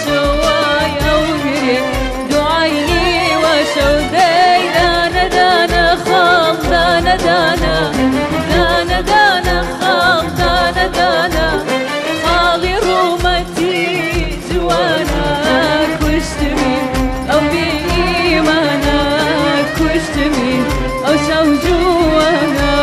وشوايا وقري دعيني وشودي دانا دانا خال دانا دانا دانا دانا خال دانا دانا خالي رومتي جوانك واشتمي أو بإيمانك واشتمي أو شو جوانا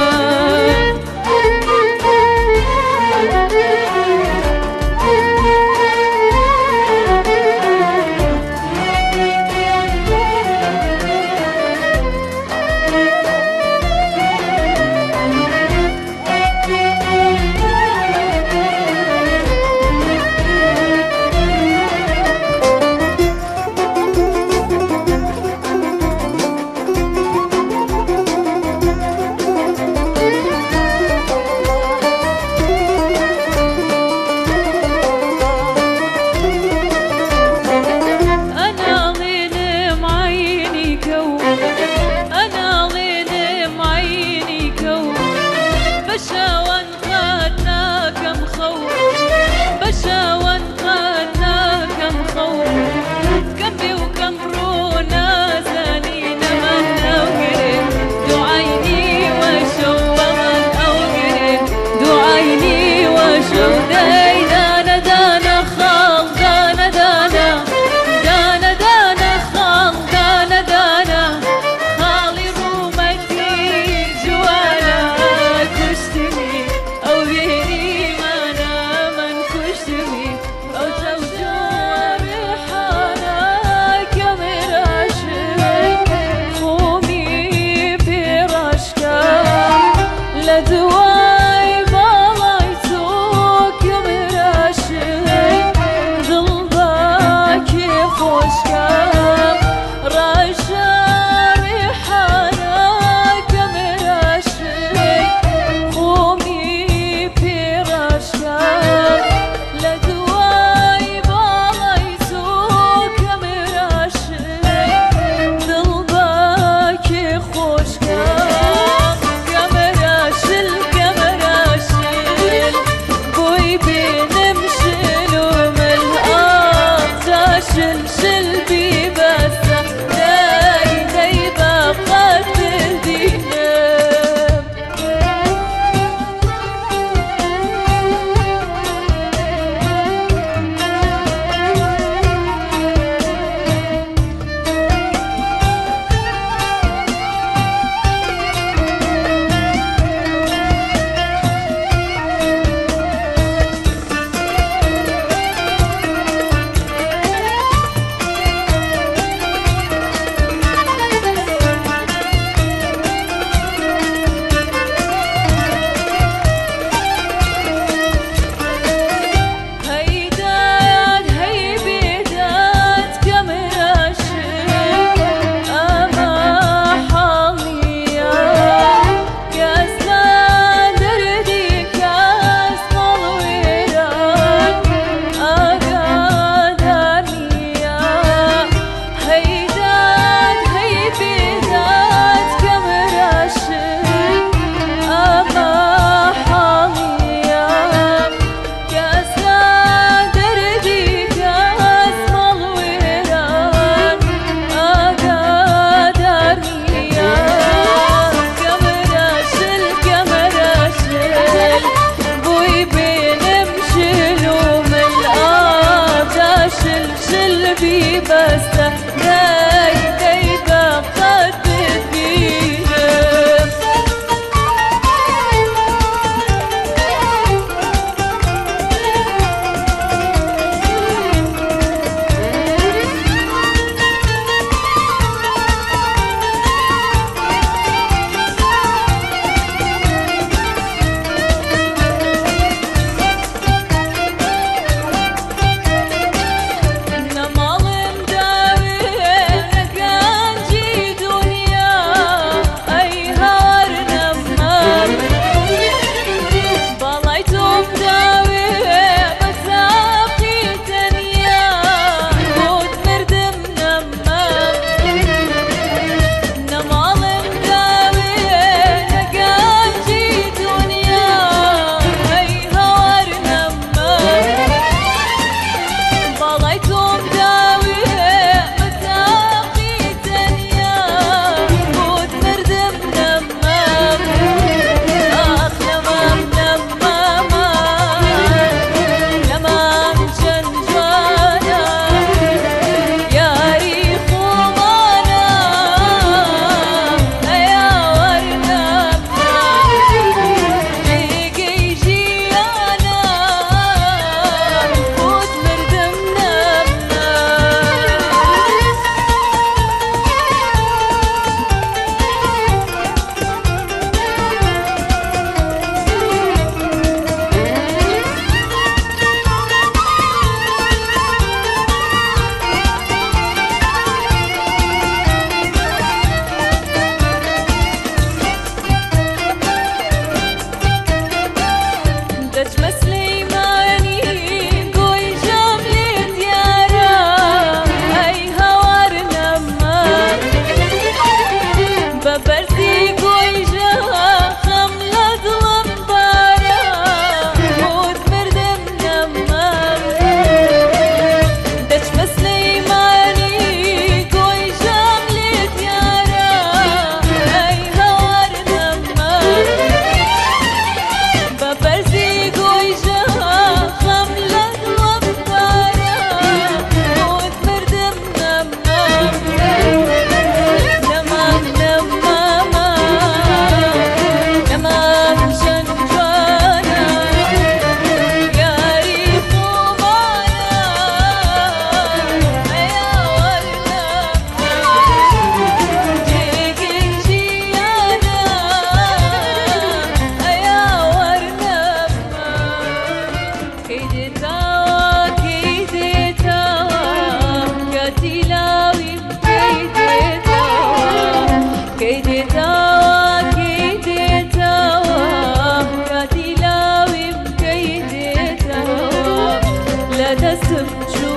دەستم چوو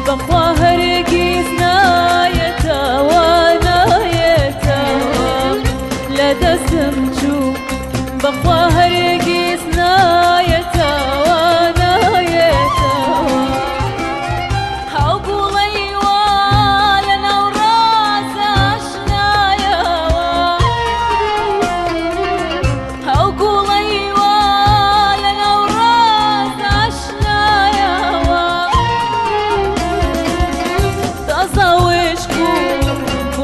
بەخوا هەرگیز نایەتەوە نایەتەوە لە دەستم چوو بەخوا هەرگیز نایەتەوە نایەتەوە هەو گوڵەی وا لەناو ڕاستە ئاشنایەوە هەو گوڵەی وا لەناو ڕاستە ئاشنایەوە تازە وشک و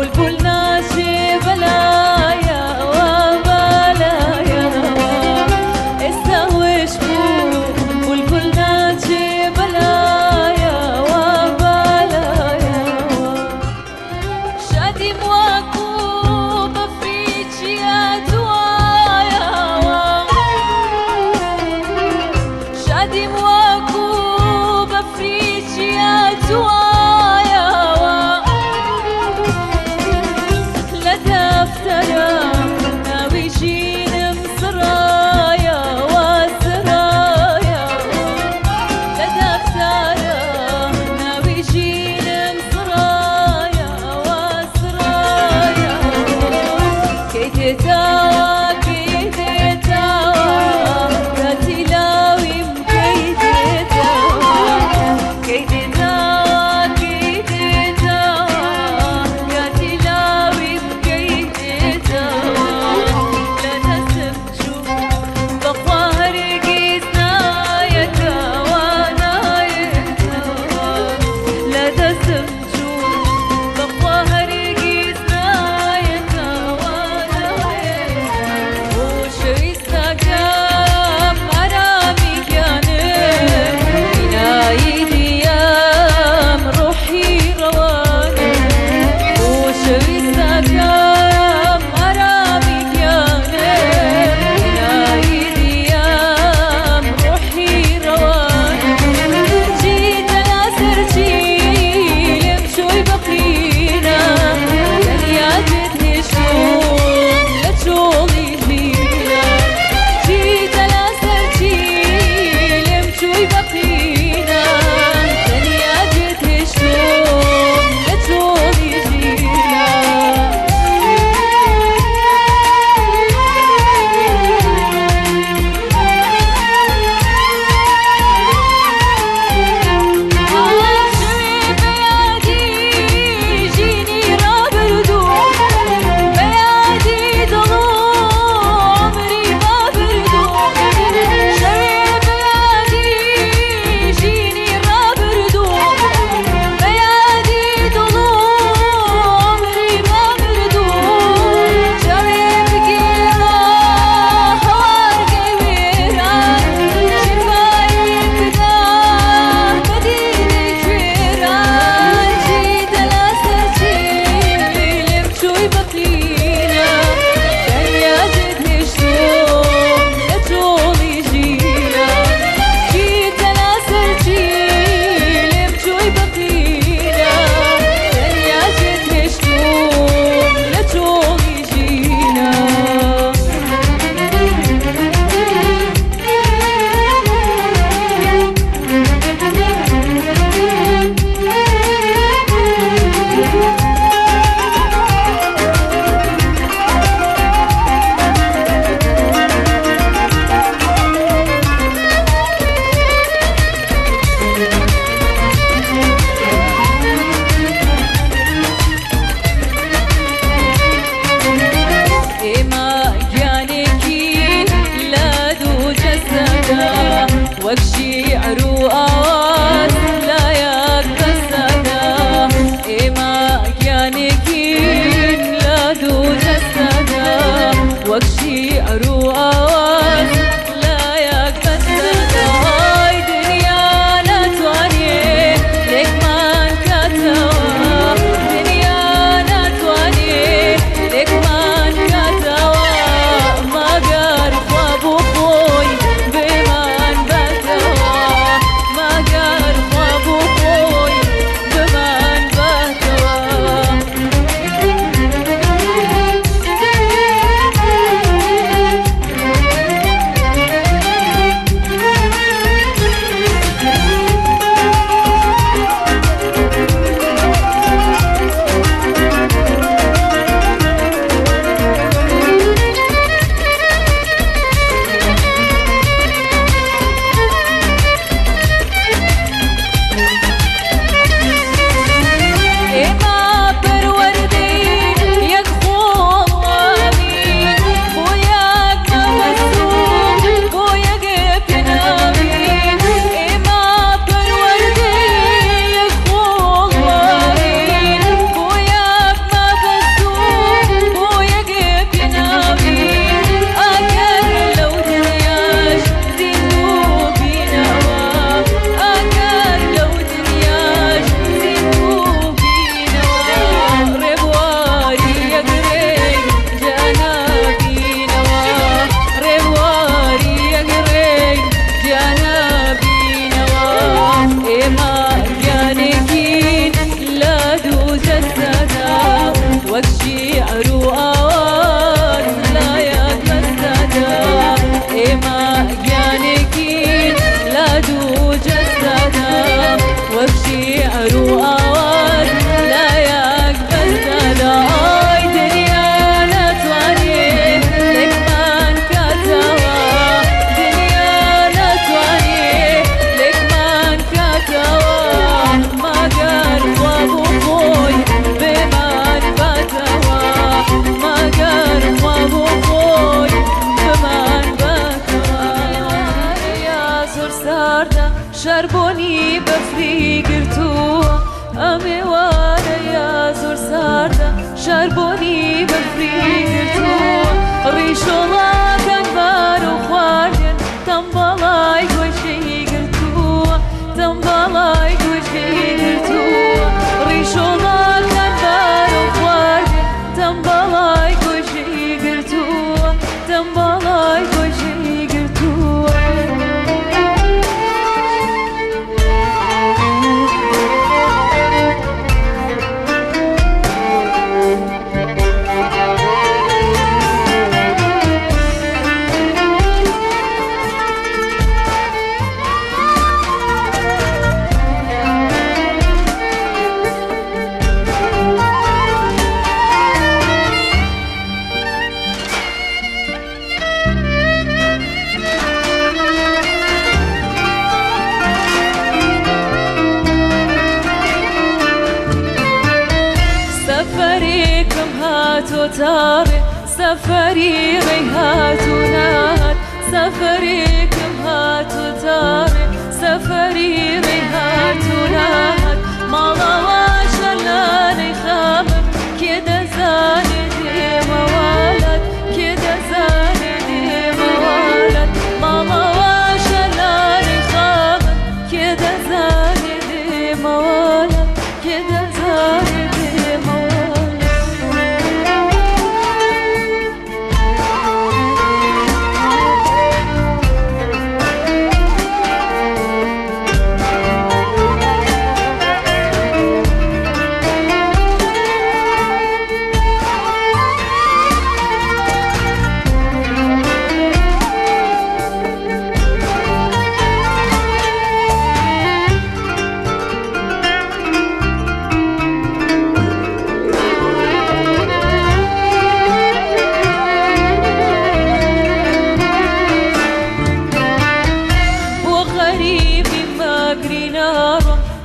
تاري سفري غيهات ونات سفري كم هات وتاري سفري غيهات ونات ما ضواش لاني خامم كده زاندي موالد كده زاندي موالد ما ضواش لاني خامم كده زاندي موالد كده زاندي موالد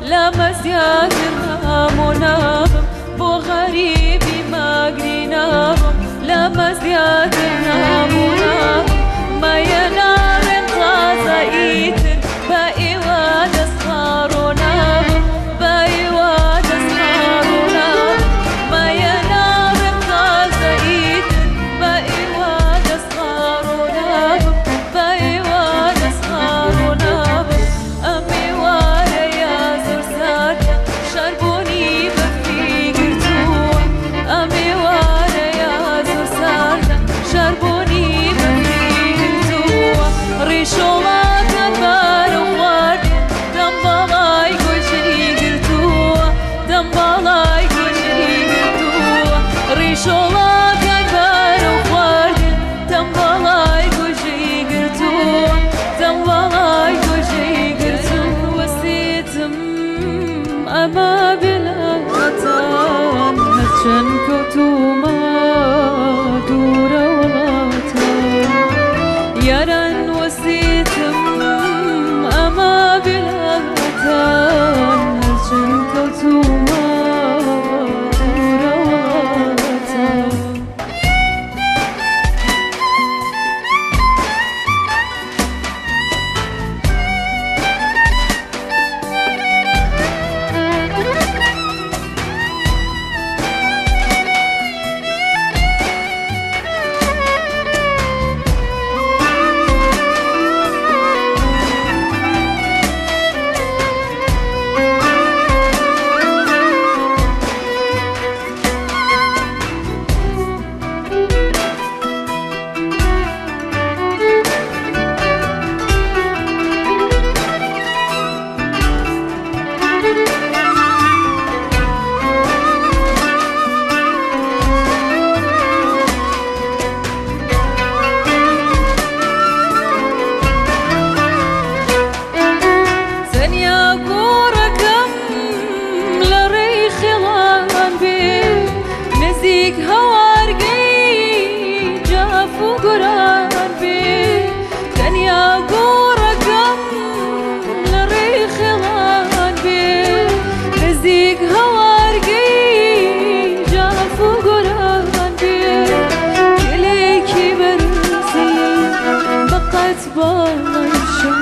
لما زيادرها مناغم بو غريبي ما قريناهم لما زيادرها مناغم ما ينار انغازة ايتر باقي واد اصغار وناغم باقي واد اصغار وناغم ما ينار انغازة ايتر باقي واد اصغار وناغم باقي واد اصغار وناغم امي شربوني بفي قرتوع أمي وانا يا زرسالة شربوني بفي قرتوع ريشولا كبار وخوارد دنبالاي كل شي قرتوع دنبالاي كل شي قرتوع ريشولا كبار وخوارد دنبالاي كل شي قرتوع دنبالاي كل شي قرتوع وسيتم أما بلاتان هرچن كوتوما دورا ولاتان ياران وسيتم أما بلاتان هرچن كوتوما دورا ولاتان نزيك هوارقي جافو قران بي كان يا قوركم لريخ لان بي نزيك هوارقي جافو قران بي كليكي برزي بقت بالشم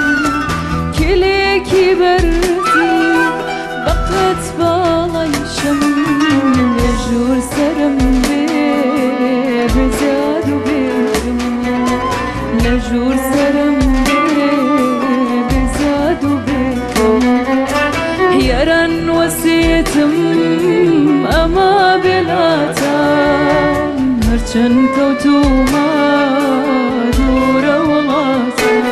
كليكي برزي بقت بالشم لجور سرم بزادو بيرم لجور سرم بزادو بيرم ياران وسيتم أما بلاتان هرچن كوتوما دورا ولاتان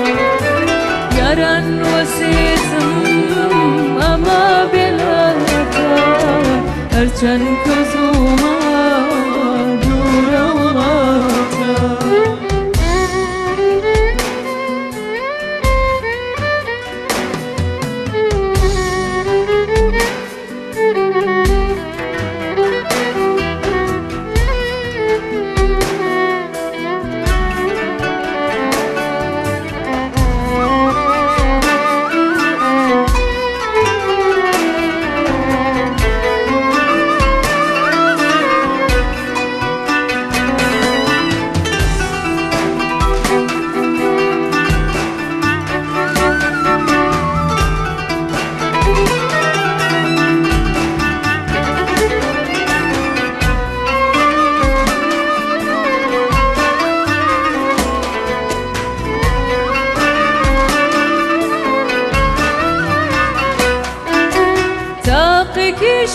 ياران وسيتم أما بلاتان هرچن كوتوما دورا ولاتان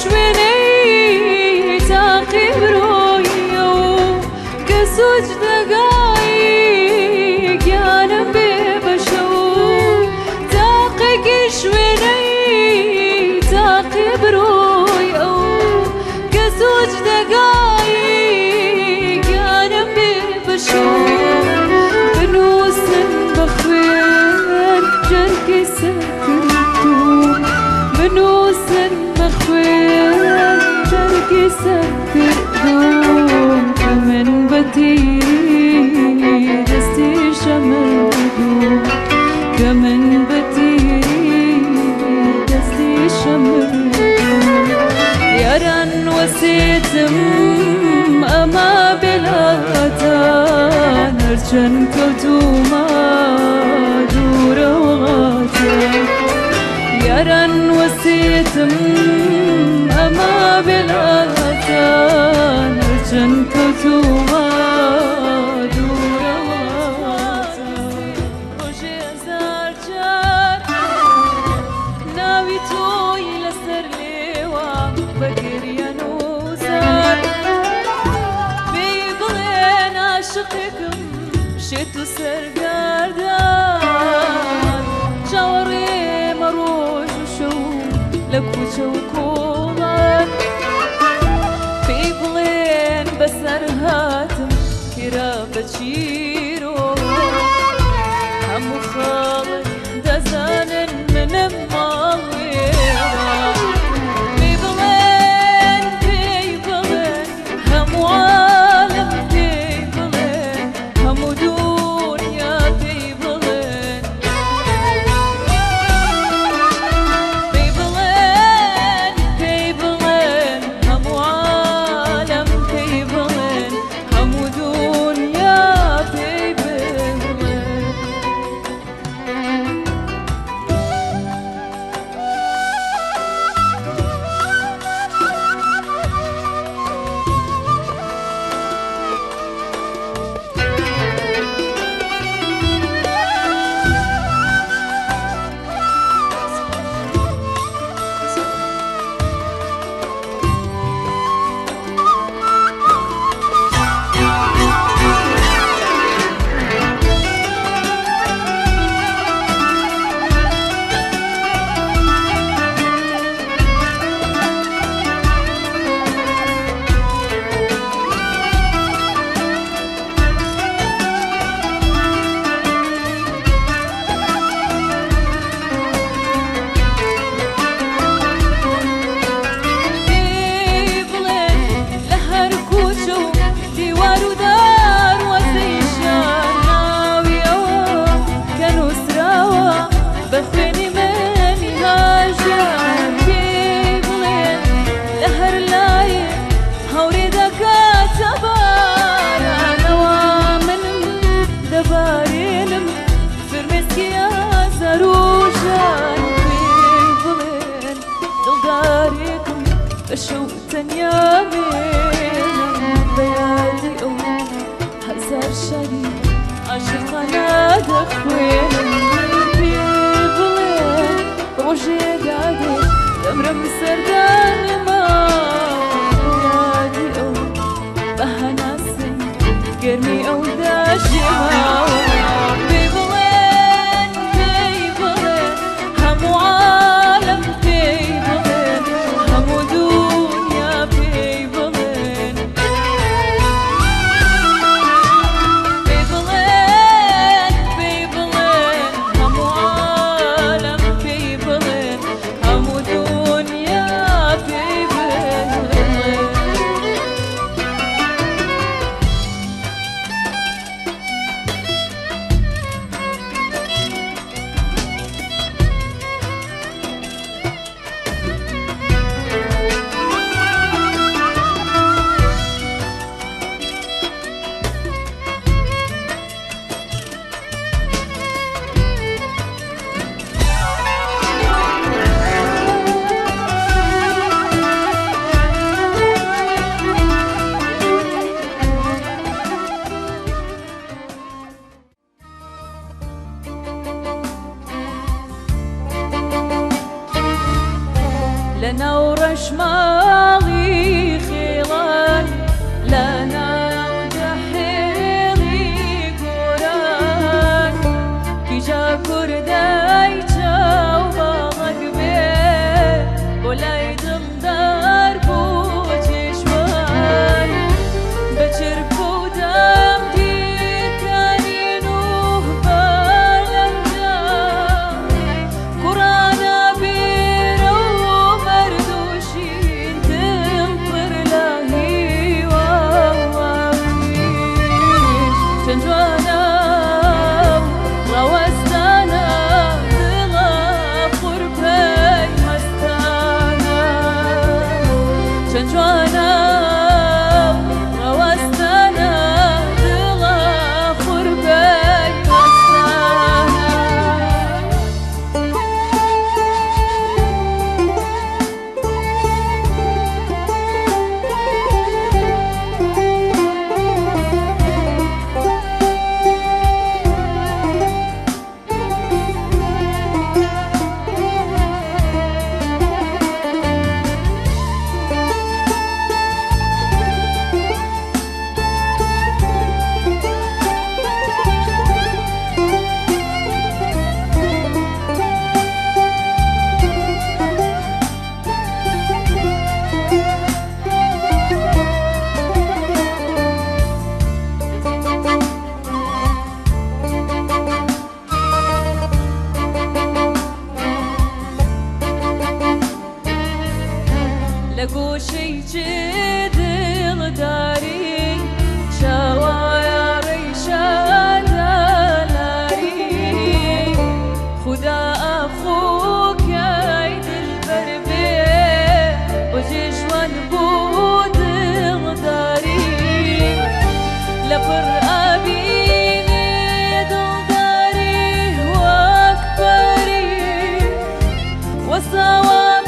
شويني تاقي برويو كسوج دقايق يانا ببشو تاقي شويني تاقي برويو كسوج دقايق يانا ببشو بنوس بخوين جركي سكرتو بنوس مخوين جركي سكرتو كمن بتيري دستي شمردو كمن بتيري دستي شمردو ياران وسيتم أما بلاتان هرچن كوتوما دورا وغاتا ياران وسيتم أما بلاتان هرچن كوتوما دورا وغاتا روجي هزار جار ناوي توي لسر ليوا بقريان وزار بيبغين عاشقكم شتو سرقردان جاوري مروج وشو لك وشوكومان بيبغين بسر هاتم كرابة شيرو همو خالق دزان من الماليرا بيبغين همو عالم بيبغين همو دنيا بيبغين همو عالم بيبغين همو دنيا بيبغين شوتن يا بينا بيادي أو هزار شريك عاشقنا دخوين بيبلين روجي قادي دمرم سردان ما بيادي أو بهناسي قرمي أو داشي بيبلين همو عالم بيبلين همو دنيا بيبلين همو عالم بيبلين همو دنيا لنا ورش مالي خيلان لنا ودحيلي قران كيجا كرداي تشاو بالك بيه ولاي دمدار بوتشوان بچركو دم دير كانينوه بالنجا قرانا بيرو مردوشين تنطر لاهي واويش شنجوانا روستانا دلا قربي مستانا شنجوانا روستانا دلا قربي مستانا لقو شي جدل داري شوايا ريشان دلاري خدا أخوك يايد البربي وجيشوان بود الداري لفر أبيني دلداري وأكبري وصواب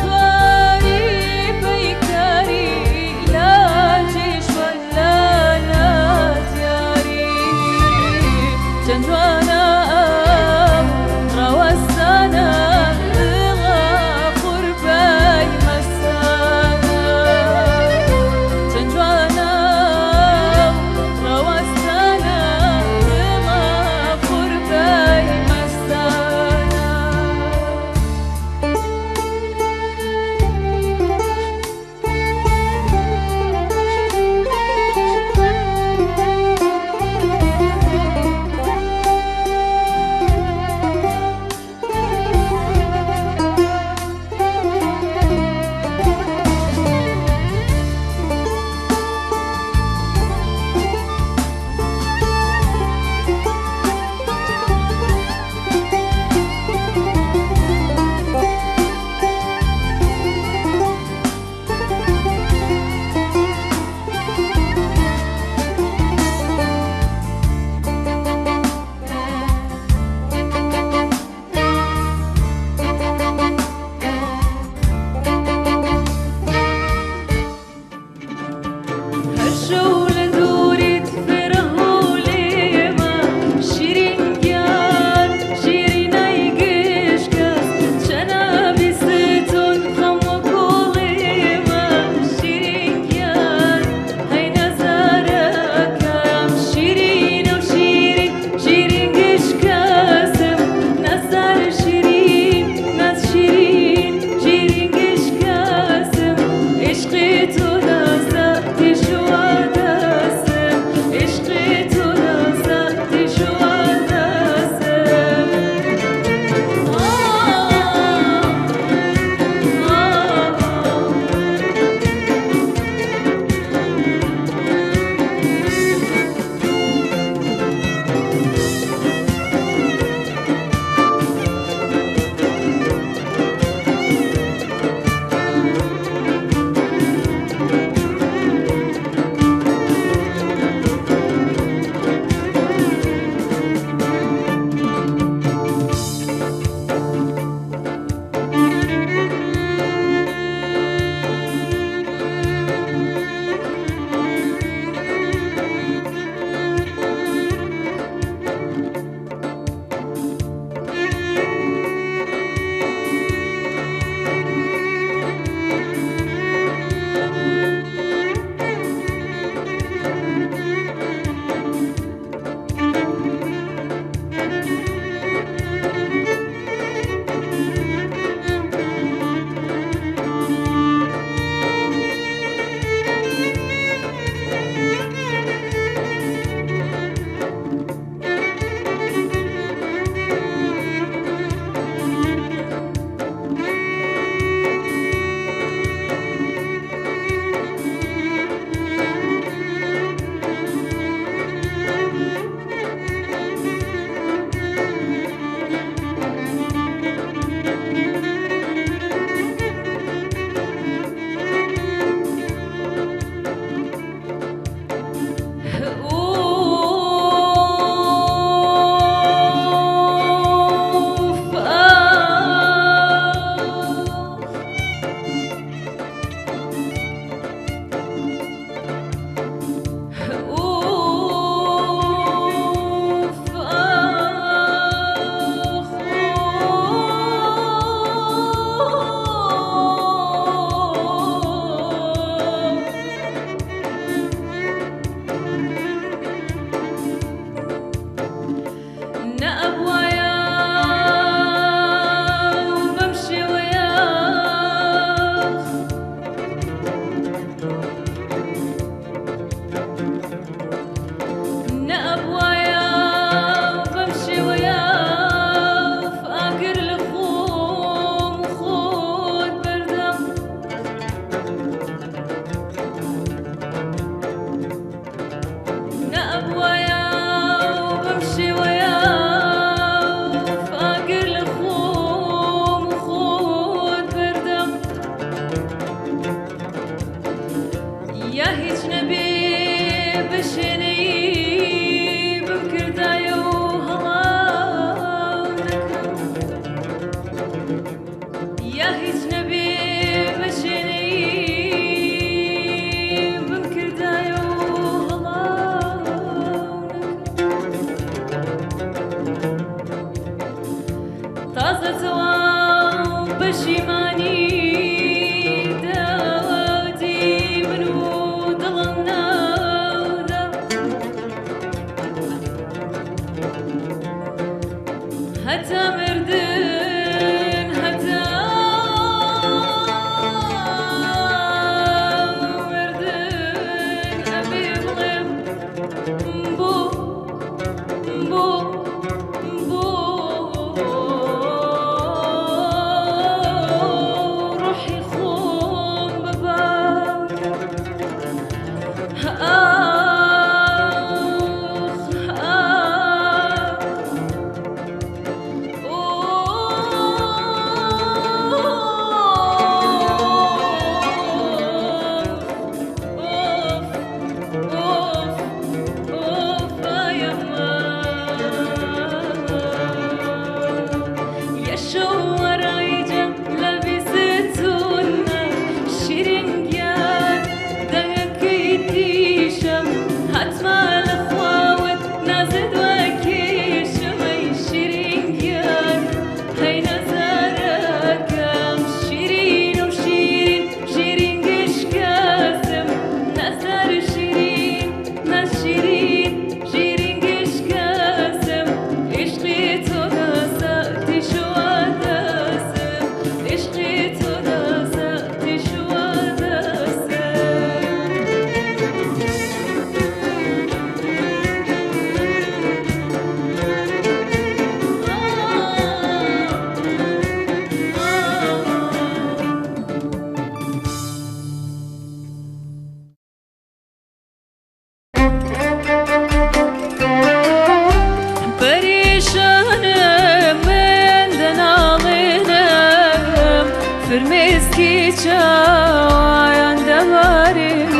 çayan devarim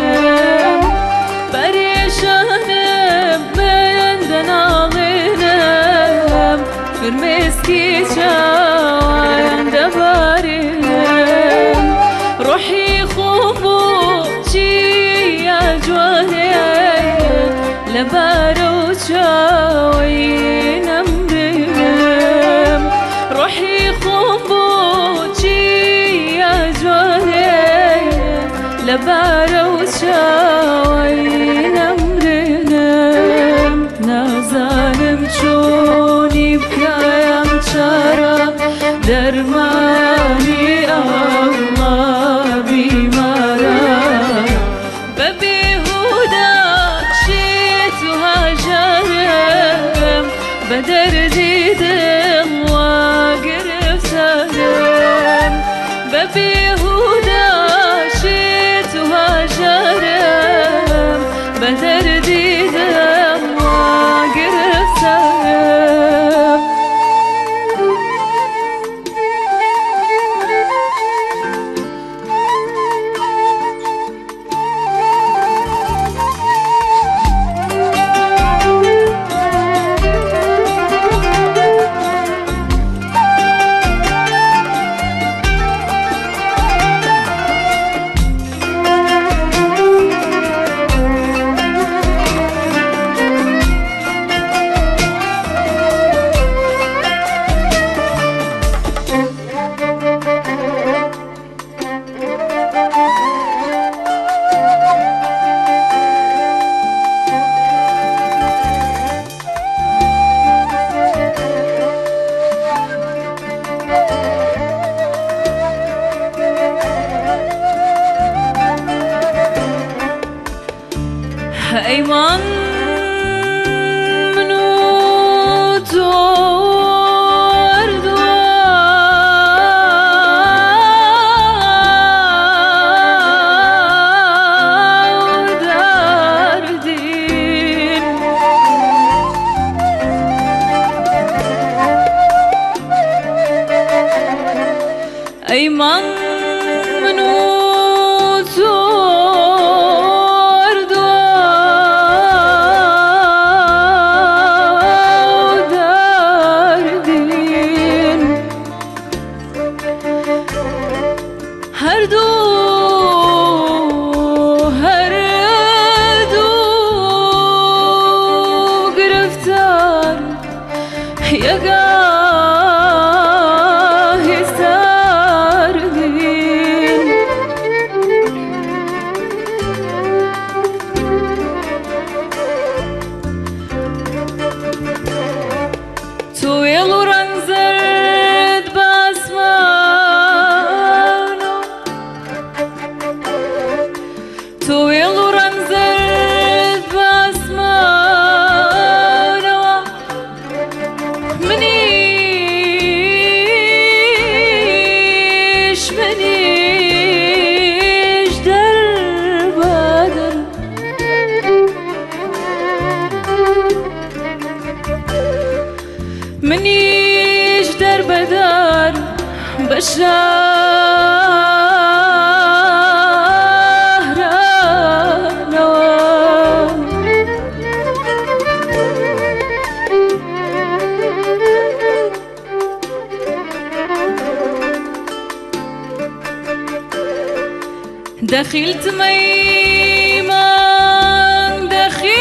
Perişanım benden ağlinem Firmeski çayan devarim روحي خوبو چیا جوانه لبارو چاوینم ریم روحي خوبو چیا جوانه لبارو چاوینم ریم نازانم چونی بکایم چارا درمانی الله بیمارا ببیهودا شیت و هاجرم بدردی دل و گرفتارم ببیهودا شیت و هاجرم بدردی دل و گرفتارم ایمان منو دور دردیم ایمان منو هر دو گرفتار یگاهی سردیم تو یلو رنگ زرد باسمانو تو یلو رنگ زرد باسمانو منیش در بدر منیش در بدر بشهر نوام دخلت ميمان دخلت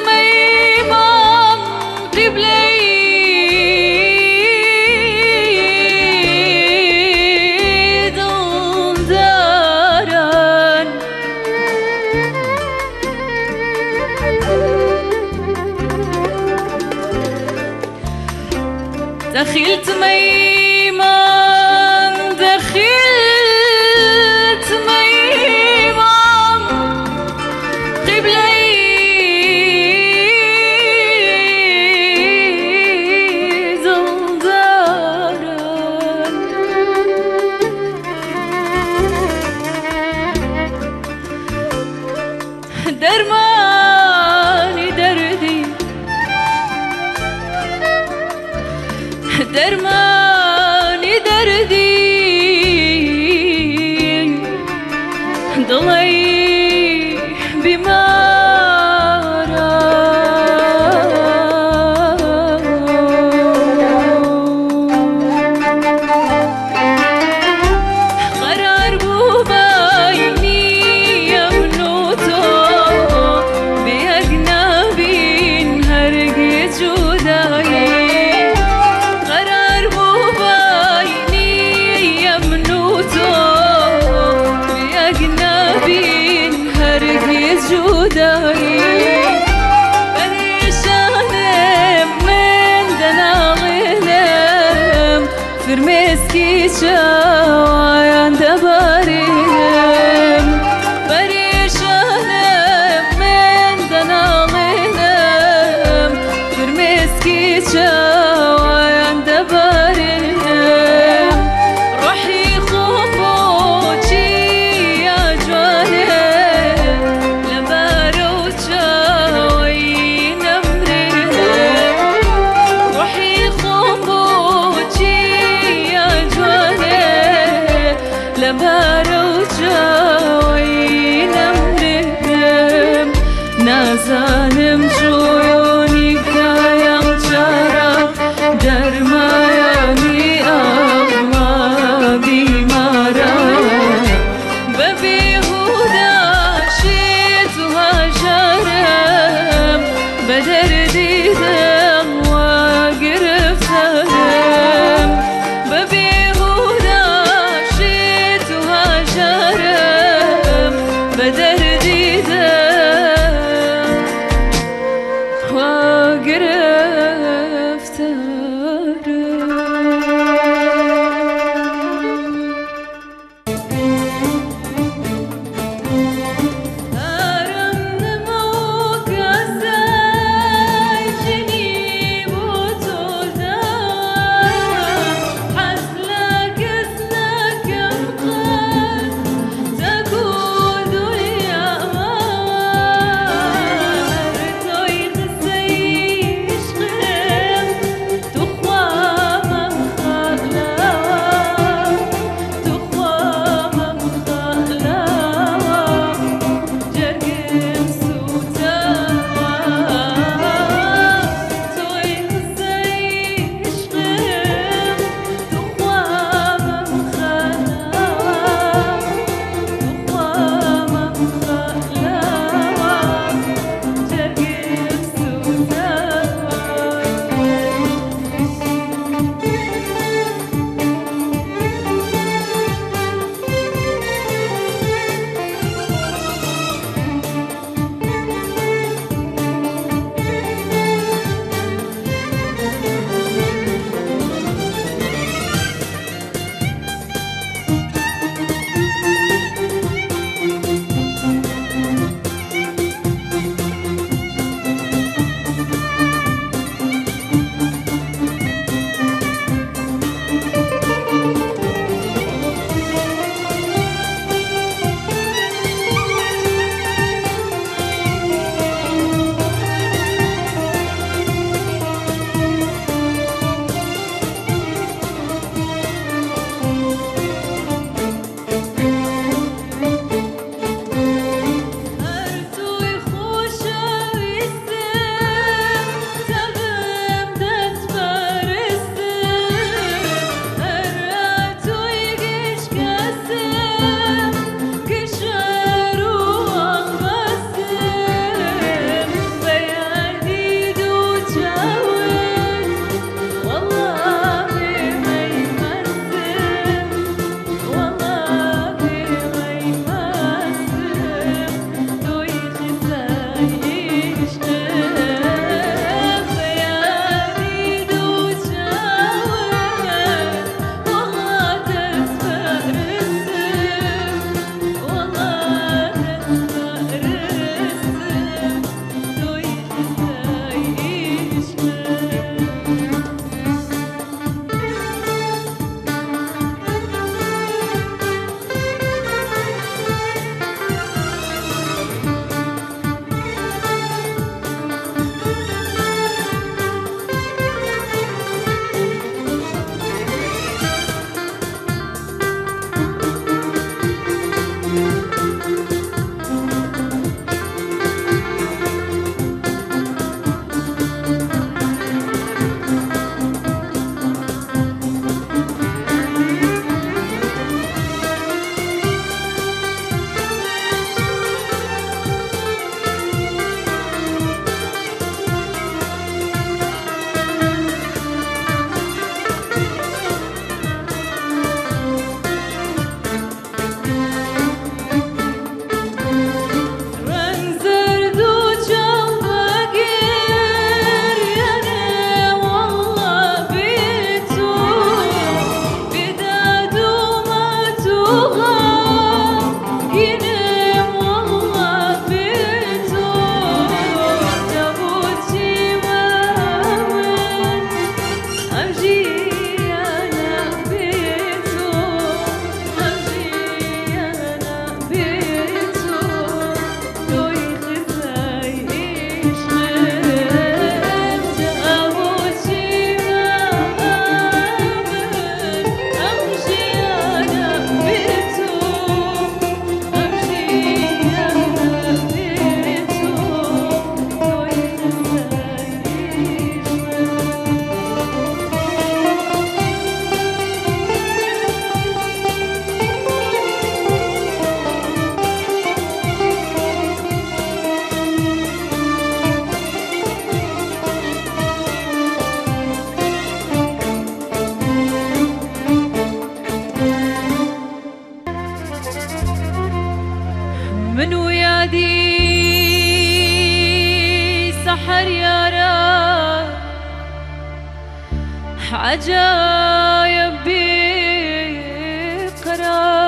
ميمان قبلي داران دخلت ميمان دخلت ميمان ضلي بمارا قرار بوبايني يمنوتو بأجنبين هرقت جداي قرار بوبايني يمنوتو بأجنبين هرقت جداي فرمسكي شوايان دباريم بريشانم من دنالينم فرمسكي شوايان دباريم روحي خوبوشي يا جوانم لبارو شواين امريم روحي خوبوشي لباروجا وينمرم نازانم جويوني كايم جارا درماياني أغلا بيمارا ببيهودا شيت وهجرم بدردي دم وقرفتهم بدردي دم من ويادي سحر يارا عجايب بقرارك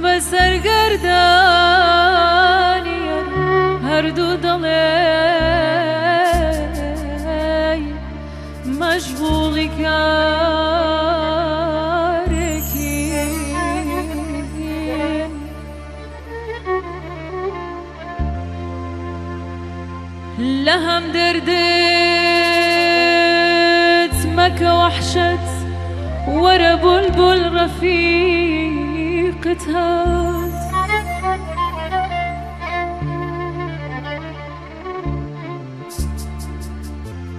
بسر قرداني هردو ضلي مشغول كاركين لهم دردت مكة وحشت ورا بلبل رفيقتها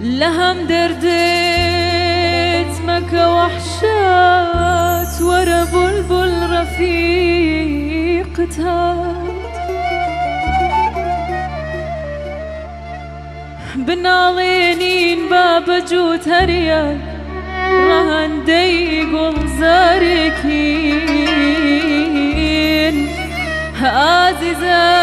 لهم دردت مكة وحشت ورا بلبل رفيقتها بنالينين بابا جوت هرياك رهن ديقل زاركين عزيزة